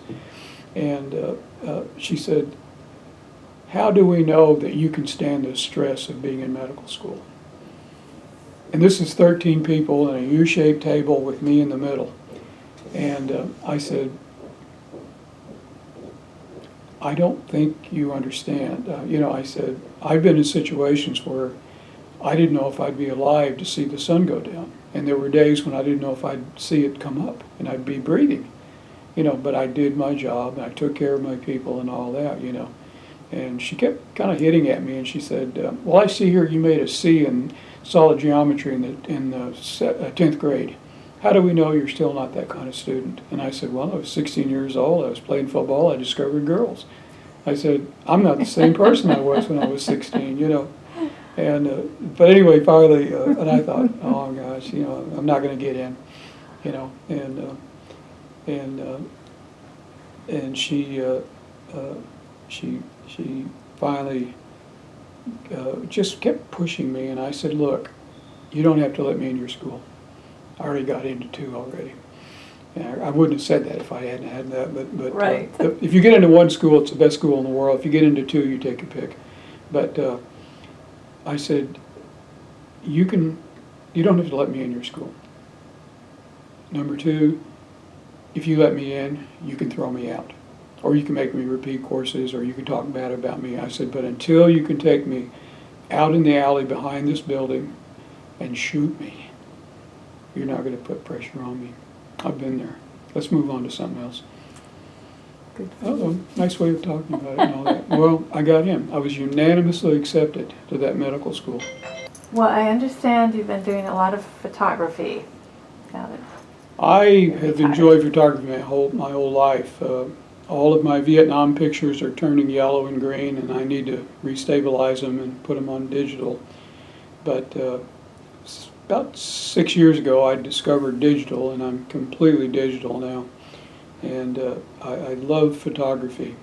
And she said, how do we know that you can stand the stress of being in medical school? And this is 13 people in a U-shaped table with me in the middle. And I said, I don't think you understand. I said, I've been in situations where I didn't know if I'd be alive to see the sun go down. And there were days when I didn't know if I'd see it come up and I'd be breathing. But I did my job, and I took care of my people and all that, And she kept kind of hitting at me, and she said, well, I see here you made a C in solid geometry in the 10th grade. How do we know you're still not that kind of student? And I said, well, I was 16 years old, I was playing football, I discovered girls. I said, I'm not the same person I was when I was 16, And, but anyway, finally, and I thought, oh gosh, I'm not going to get in, and she finally just kept pushing me, and I said, look, you don't have to let me in your school. I already got into 2 already. And I wouldn't have said that if I hadn't had that, but right. If you get into one school, it's the best school in the world. If you get into 2, you take a pick. But I said, you don't have to let me in your school. Number 2, if you let me in, you can throw me out. Or you can make me repeat courses, or you can talk bad about me. I said, but until you can take me out in the alley behind this building and shoot me, you're not going to put pressure on me. I've been there. Let's move on to something else. Good. Oh, nice way of talking about it and all that. Well, I got in. I was unanimously accepted to that medical school. Well, I understand you've been doing a lot of photography. Now that I have enjoyed photography my whole life. All of my Vietnam pictures are turning yellow and green, and I need to restabilize them and put them on digital. But about 6 years ago, I discovered digital, and I'm completely digital now. And I love photography.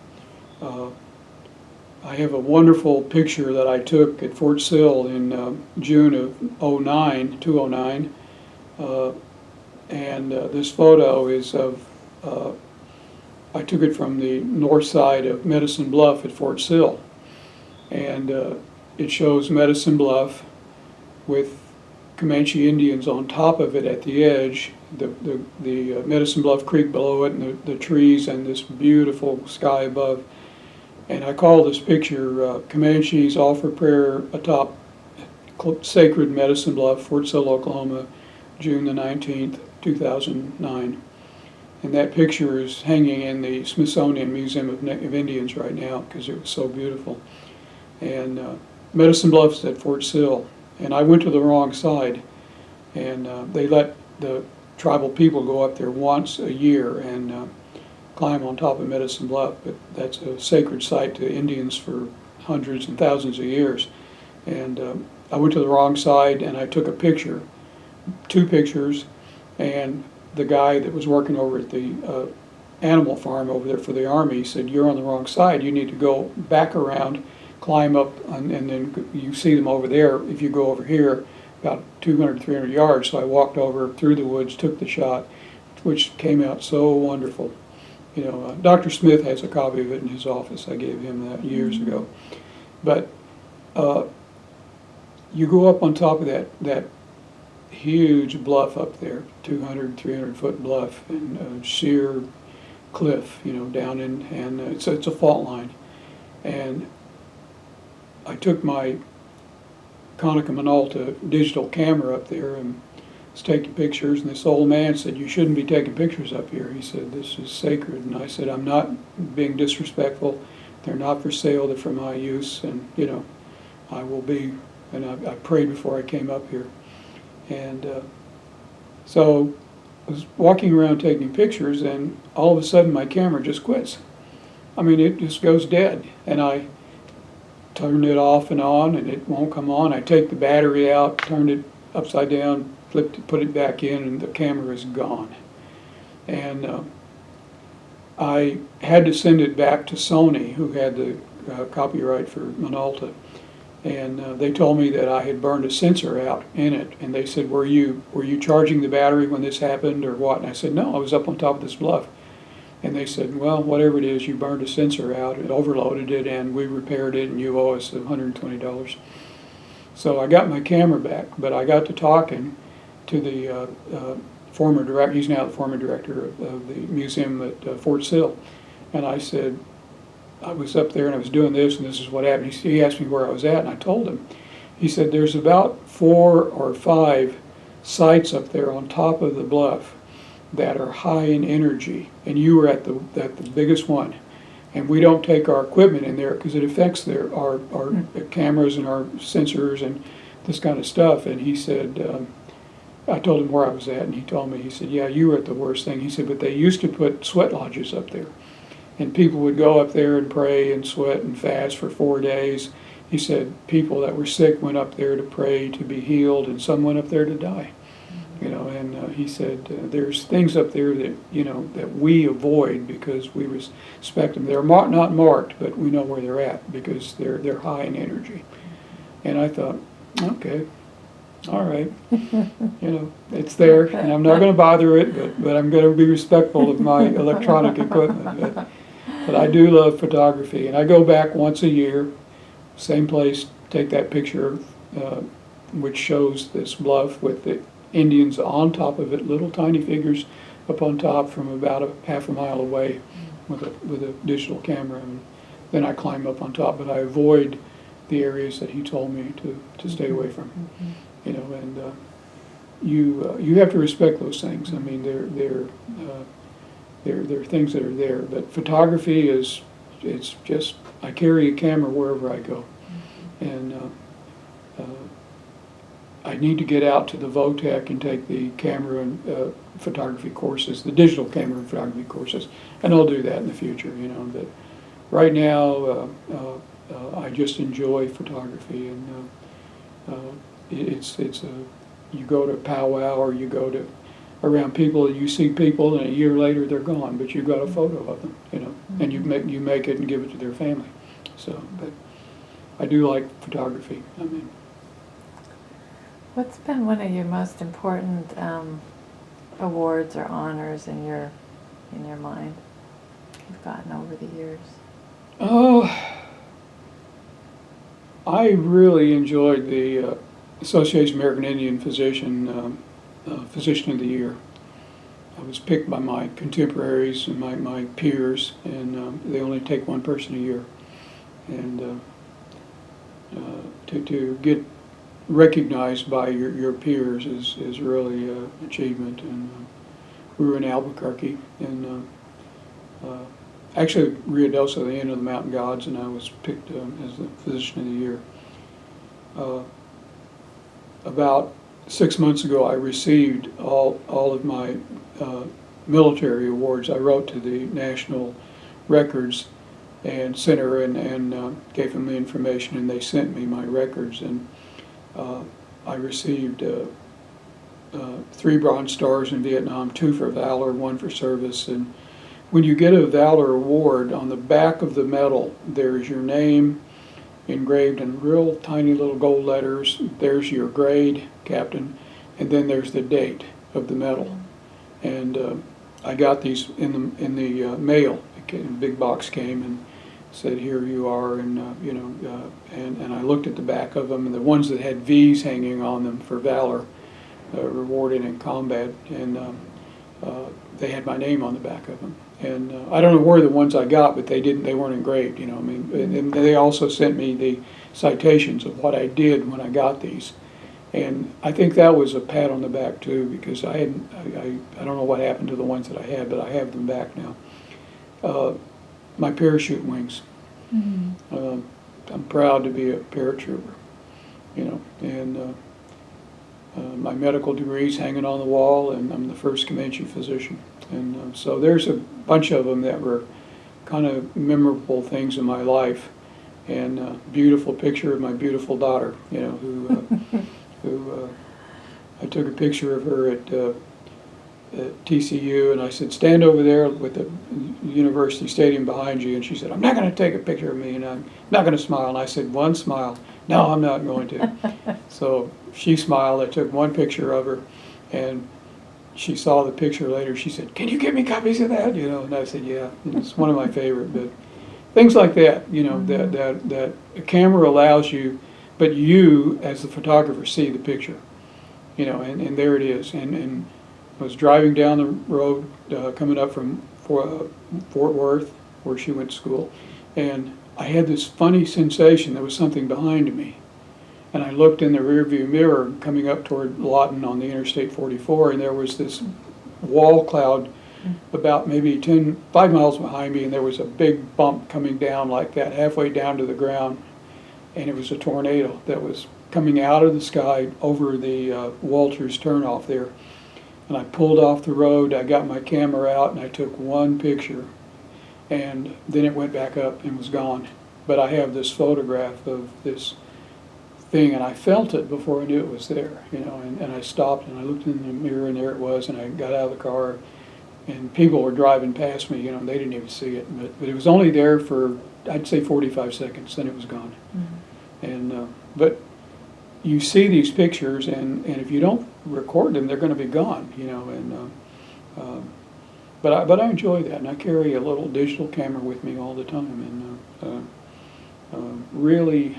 I have a wonderful picture that I took at Fort Sill in June of 2009. This photo is of, I took it from the north side of Medicine Bluff at Fort Sill. And it shows Medicine Bluff with Comanche Indians on top of it at the edge, the Medicine Bluff Creek below it, and the trees and this beautiful sky above. And I call this picture Comanches Offer Prayer Atop Sacred Medicine Bluff, Fort Sill, Oklahoma, June the 19th, 2009. And that picture is hanging in the Smithsonian Museum of Indians right now because it was so beautiful. And Medicine Bluff's at Fort Sill. And I went to the wrong side. And they let the tribal people go up there once a year and climb on top of Medicine Bluff, but that's a sacred site to Indians for hundreds and thousands of years. And I went to the wrong side and I took a picture, 2 pictures, and the guy that was working over at the animal farm over there for the Army said, "You're on the wrong side, you need to go back around, climb up, and then you see them over there if you go over here, about 200, 300 yards. So I walked over through the woods, took the shot, which came out so wonderful. You know, Dr. Smith has a copy of it in his office. I gave him that years ago. But you go up on top of that huge bluff up there, 200, 300-foot bluff, and sheer cliff, you know, down in, and it's a fault line. And I took my Konica Minolta digital camera up there and was taking pictures, and this old man said, "You shouldn't be taking pictures up here." He said, "This is sacred." And I said, "I'm not being disrespectful. They're not for sale, they're for my use, and you know, I will be," and I prayed before I came up here. And so I was walking around taking pictures, and all of a sudden my camera just quits. I mean, it just goes dead, and I turned it off and on, and it won't come on. I take the battery out, turned it upside down, flipped it, put it back in, and the camera is gone. And I had to send it back to Sony, who had the copyright for Minolta. And they told me that I had burned a sensor out in it, and they said, were you charging the battery when this happened or what? And I said, no, I was up on top of this bluff. And they said, well, whatever it is, you burned a sensor out, it overloaded it, and we repaired it, and you owe us $120. So I got my camera back, but I got to talking to the former director. He's now the former director of the museum at Fort Sill. And I said, I was up there and I was doing this, and this is what happened. He asked me where I was at, and I told him. He said, there's about 4 or 5 sites up there on top of the bluff that are high in energy, and you were at the biggest one. And we don't take our equipment in there because it affects our cameras and our sensors and this kind of stuff. And he said, I told him where I was at, and he told me, he said, yeah, you were at the worst thing. He said, but they used to put sweat lodges up there, and people would go up there and pray and sweat and fast for 4 days. He said people that were sick went up there to pray to be healed, and some went up there to die. You know, and he said there's things up there that, you know, that we avoid because we respect them. They're not marked, but we know where they're at because they're high in energy. And I thought, okay, all right, you know, it's there, and I'm not going to bother it, but I'm going to be respectful of my electronic equipment. But I do love photography, and I go back once a year, same place, take that picture, which shows this bluff with the Indians on top of it, little tiny figures up on top from about a half a mile away with a digital camera. And then I climb up on top, but I avoid the areas that he told me to stay away from. You know, and you have to respect those things. I mean, they're things that are there. But photography it's just, I carry a camera wherever I go, and I need to get out to the VOTEC and take the camera and photography courses, the digital camera and photography courses, and I'll do that in the future, you know. But right now, I just enjoy photography, and you go to powwow or you go to around people and you see people, and a year later they're gone, but you've got a photo of them, you know, and you make it and give it to their family. So, but I do like photography. I mean, What's been one of your most important awards or honors in your mind you've gotten over the years? oh, I really enjoyed the Association of American Indian Physician Physician of the Year. I was picked by my contemporaries and my peers, and they only take one person a year. And to get recognized by your peers is really an achievement. And we were in Albuquerque, and actually Rio Doso, the end of the Mountain Gods, and I was picked as the Physician of the Year. About 6 months ago, I received all of my military awards. I wrote to the National Records and Center and gave them the information, and they sent me my records. And I received 3 Bronze Stars in Vietnam, 2 for valor, 1 for service. And when you get a Valor Award, on the back of the medal, there's your name engraved in real tiny little gold letters. There's your grade, Captain, and then there's the date of the medal. And I got these in the mail. A big box came and said, "Here you are," and and I looked at the back of them, and the ones that had V's hanging on them for valor, rewarded in combat, and they had my name on the back of them. And I don't know where the ones I got, but they weren't engraved. I mean, and they also sent me the citations of what I did when I got these. And I think that was a pat on the back too, because I don't know what happened to the ones that I had, but I have them back now. My parachute wings. Mm-hmm. I'm proud to be a paratrooper, and my medical degree's hanging on the wall, and I'm the first Comanche physician. And so there's a bunch of them that were kind of memorable things in my life, and a beautiful picture of my beautiful daughter, who I took a picture of her at TCU, and I said, "Stand over there with the university stadium behind you," and she said, "I'm not going to take a picture of me, and I'm not going to smile." And I said, "One smile." "No, I'm not going to." So she smiled. I took one picture of her, and she saw the picture later. She said, "Can you get me copies of that?" And I said, "Yeah." It's one of my favorite. But things like that, that a camera allows you, but you as the photographer see the picture, and there it is. And I was driving down the road coming up from Fort Worth, where she went to school, and I had this funny sensation there was something behind me. And I looked in the rearview mirror coming up toward Lawton on the Interstate 44, and there was this wall cloud about maybe 5 miles behind me, and there was a big bump coming down like that, halfway down to the ground, and it was a tornado that was coming out of the sky over the Walters turnoff there. And I pulled off the road, I got my camera out, and I took one picture, and then it went back up and was gone. But I have this photograph of this thing, and I felt it before I knew it was there, and I stopped and I looked in the mirror, and there it was, and I got out of the car, and people were driving past me, and they didn't even see it, but it was only there for, I'd say 45 seconds, then it was gone. Mm-hmm. And but you see these pictures, and if you don't record them, they're going to be gone, but I enjoy that, and I carry a little digital camera with me all the time, and really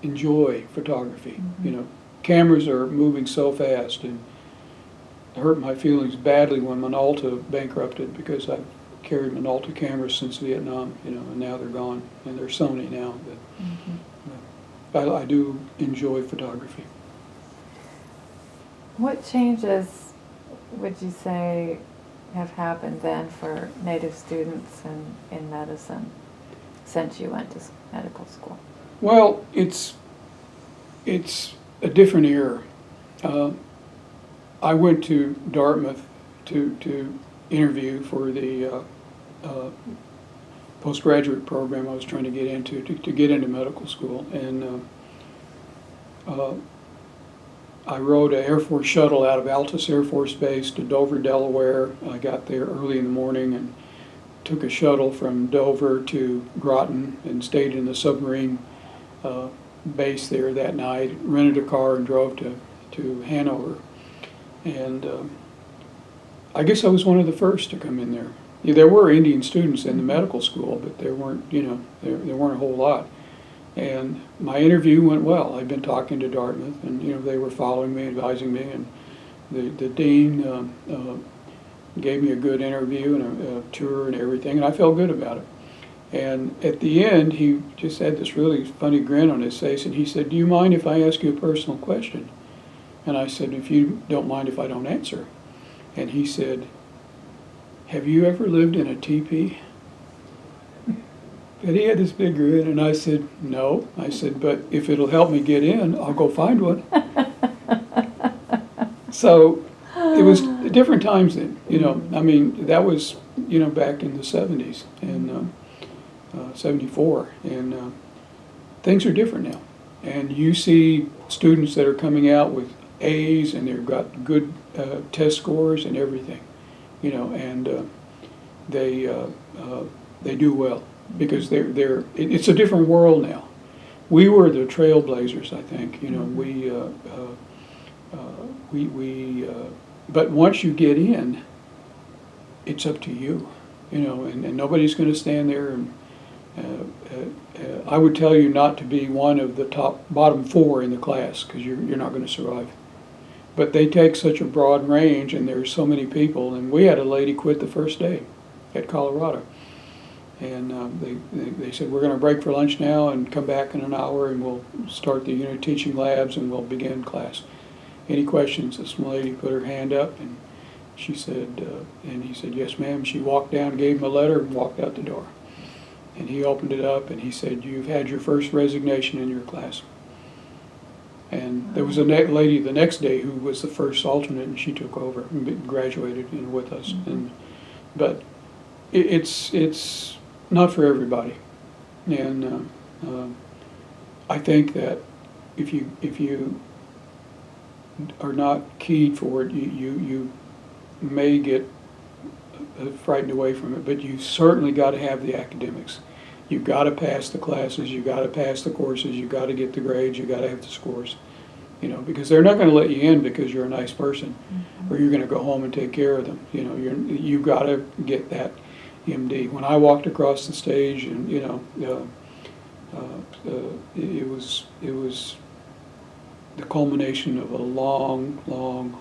enjoy photography. Mm-hmm. Cameras are moving so fast, and it hurt my feelings badly when Minolta bankrupted, because I've carried Minolta cameras since Vietnam, and now they're gone, and they're Sony now. But I do enjoy photography. What changes would you say have happened then for Native students in medicine since you went to medical school? Well, it's a different era. I went to Dartmouth to interview for the postgraduate program I was trying to get into to get into medical school, and I rode an Air Force shuttle out of Altus Air Force Base to Dover, Delaware. I got there early in the morning and took a shuttle from Dover to Groton and stayed in the submarine base there that night, rented a car and drove to Hanover. And I guess I was one of the first to come in there. Yeah, there were Indian students in the medical school, but there weren't, there weren't a whole lot. And my interview went well. I'd been talking to Dartmouth, and they were following me, advising me, and the dean gave me a good interview and a tour and everything, and I felt good about it. And at the end, he just had this really funny grin on his face, and he said, "Do you mind if I ask you a personal question?" And I said, "If you don't mind if I don't answer." And he said, "Have you ever lived in a teepee?" And he had this big grin, and I said, "No." I said, "But if it'll help me get in, I'll go find one." So it was different times then, I mean, that was, back in the 70s and 74, and things are different now. And you see students that are coming out with A's, and they've got good test scores and everything, and they do well because it's a different world now. We were the trailblazers, I think. But once you get in, it's up to you, and nobody's going to stand there. And I would tell you not to be one of the bottom 4 in the class, because you're not going to survive. But they take such a broad range, and there's so many people. And we had a lady quit the first day at Colorado, and they said, "We're going to break for lunch now and come back in an hour, and we'll start the teaching labs, and we'll begin class. Any questions?" This lady put her hand up, and she said, and he said, "Yes, ma'am." She walked down, gave him a letter, and walked out the door. And he opened it up, and he said, "You've had your first resignation in your class." And there was a lady the next day who was the first alternate, and she took over and graduated with us. But it's not for everybody. And I think that if you are not keyed for it, you may get frightened away from it, but you certainly got to have the academics. You've got to pass the classes, you've got to pass the courses, you've got to get the grades, you've got to have the scores, because they're not going to let you in because you're a nice person, or you're going to go home and take care of them. You've got to get that MD. When I walked across the stage, and it was the culmination of a long,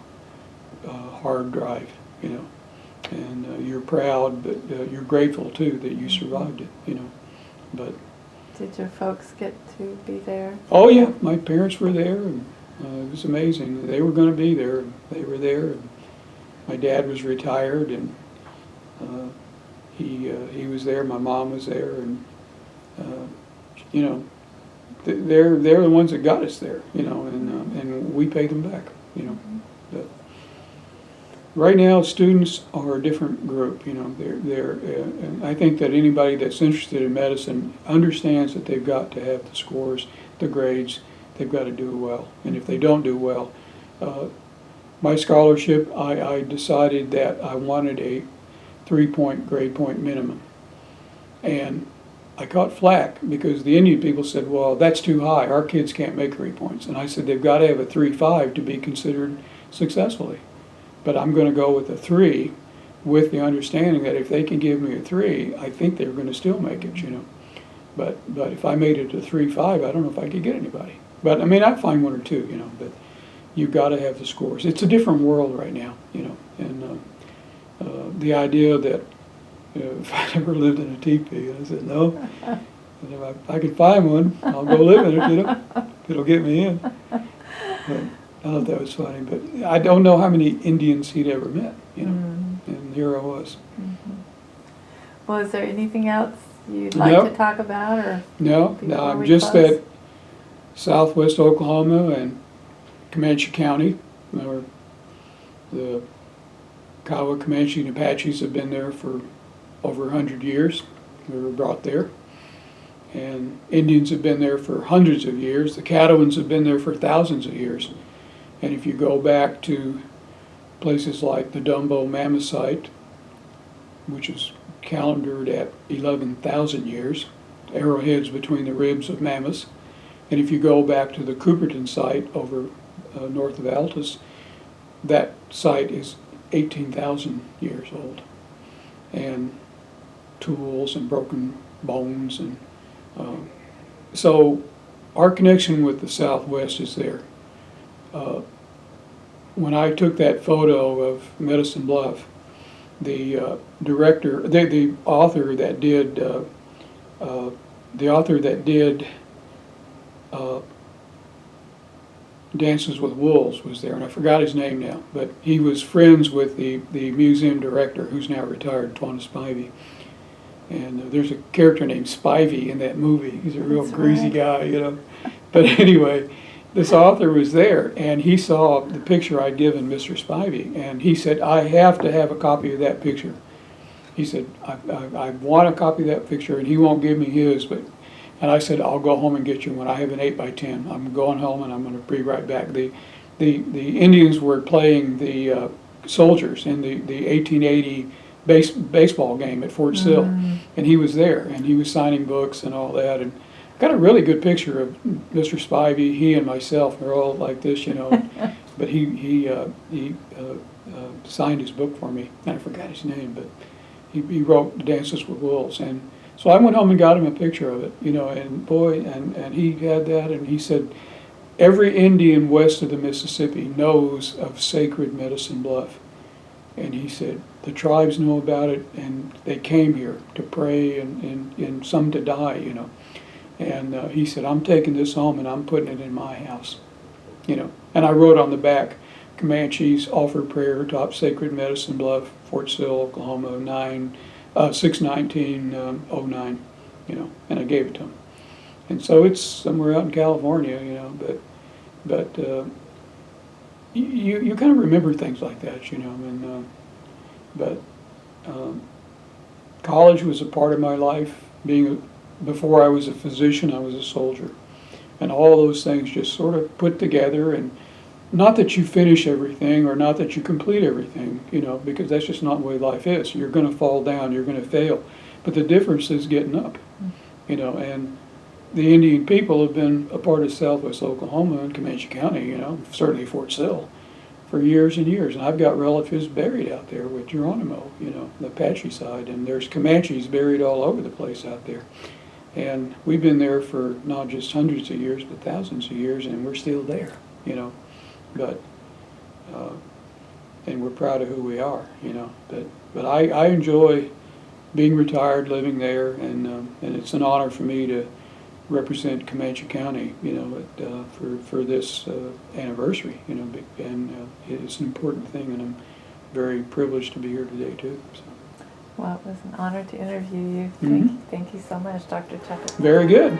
hard drive, and you're proud, but you're grateful too that you survived it, But did your folks get to be there? Oh yeah, my parents were there, and it was amazing. They were going to be there, and they were there. And my dad was retired, and he was there. My mom was there, and they're the ones that got us there, and we paid them back, But right now, students are a different group. And I think that anybody that's interested in medicine understands that they've got to have the scores, the grades. They've got to do well. And if they don't do well, my scholarship, I decided that I wanted a 3-point grade point minimum. And I caught flack because the Indian people said, "Well, that's too high. Our kids can't make 3 points." And I said, they've got to have a 3.5 to be considered successfully. But I'm going to go with a 3 with the understanding that if they can give me a 3, I think they're going to still make it, But if I made it a 3.5, I don't know if I could get anybody. But I mean, I'd find one or two, but you've got to have the scores. It's a different world right now, and the idea that if I ever lived in a teepee, I said, no, and if I can find one, I'll go live in it, it'll get me in. But I thought that was funny, but I don't know how many Indians he'd ever met, and here I was. Well, is there anything else you'd like to talk about, or no, I'm just at Southwest Oklahoma and Comanche County, or the Kiowa, Comanche, and Apaches have been there for over 100 years. We were brought there. And Indians have been there for hundreds of years. The Caddoans have been there for thousands of years. And if you go back to places like the Dumbo Mammoth Site, which is calendared at 11,000 years, arrowheads between the ribs of mammoths. And if you go back to the Cooperton site over north of Altus, that site is 18,000 years old. And tools and broken bones. And so our connection with the Southwest is there. When I took that photo of Medicine Bluff, the director, the author that did Dances with Wolves was there, and I forgot his name now, but he was friends with the museum director, who's now retired, Twana Spivey. And there's a character named Spivey in that movie. He's a real greasy guy, you know. But anyway, this author was there, and he saw the picture I'd given Mr. Spivey, and he said, I have to have a copy of that picture. He said, I want a copy of that picture, and he won't give me his, and I said, I'll go home and get you one. I have an 8x10. I'm going home, and I'm going to be right back. The Indians were playing the soldiers in the 1880 baseball game at Fort Sill, and he was there, and he was signing books and all that, and got a really good picture of Mr. Spivey. He and myself are all like this, you know. But he signed his book for me, and I forgot his name, but he wrote Dances with Wolves, and so I went home and got him a picture of it, you know. And boy, and he had that, and he said every Indian west of the Mississippi knows of sacred Medicine Bluff, and he said the tribes know about it, and they came here to pray and some to die, you know. And he said, I'm taking this home and I'm putting it in my house, you know. And I wrote on the back, Comanches offer prayer atop sacred Medicine Bluff, Fort Sill, Oklahoma, 6/19/09, you know. And I gave it to him. And so it's somewhere out in California, you know. But you kind of remember things like that, you know. And college was a part of my life. Before I was a physician, I was a soldier. And all those things just sort of put together, and not that you finish everything or not that you complete everything, you know, because that's just not the way life is. You're going to fall down, you're going to fail. But the difference is getting up, you know, and the Indian people have been a part of Southwest Oklahoma and Comanche County, you know, certainly Fort Sill, for years and years. And I've got relatives buried out there with Geronimo, you know, the Apache side, and there's Comanches buried all over the place out there. And we've been there for not just hundreds of years, but thousands of years, and we're still there, you know. But, and we're proud of who we are, you know. But I enjoy being retired, living there, and it's an honor for me to represent Comanche County, you know, for this anniversary, you know. And it's an important thing, and I'm very privileged to be here today, too. So. Well, it was an honor to interview you. Thank you so much, Dr. Chappabitty. Very good.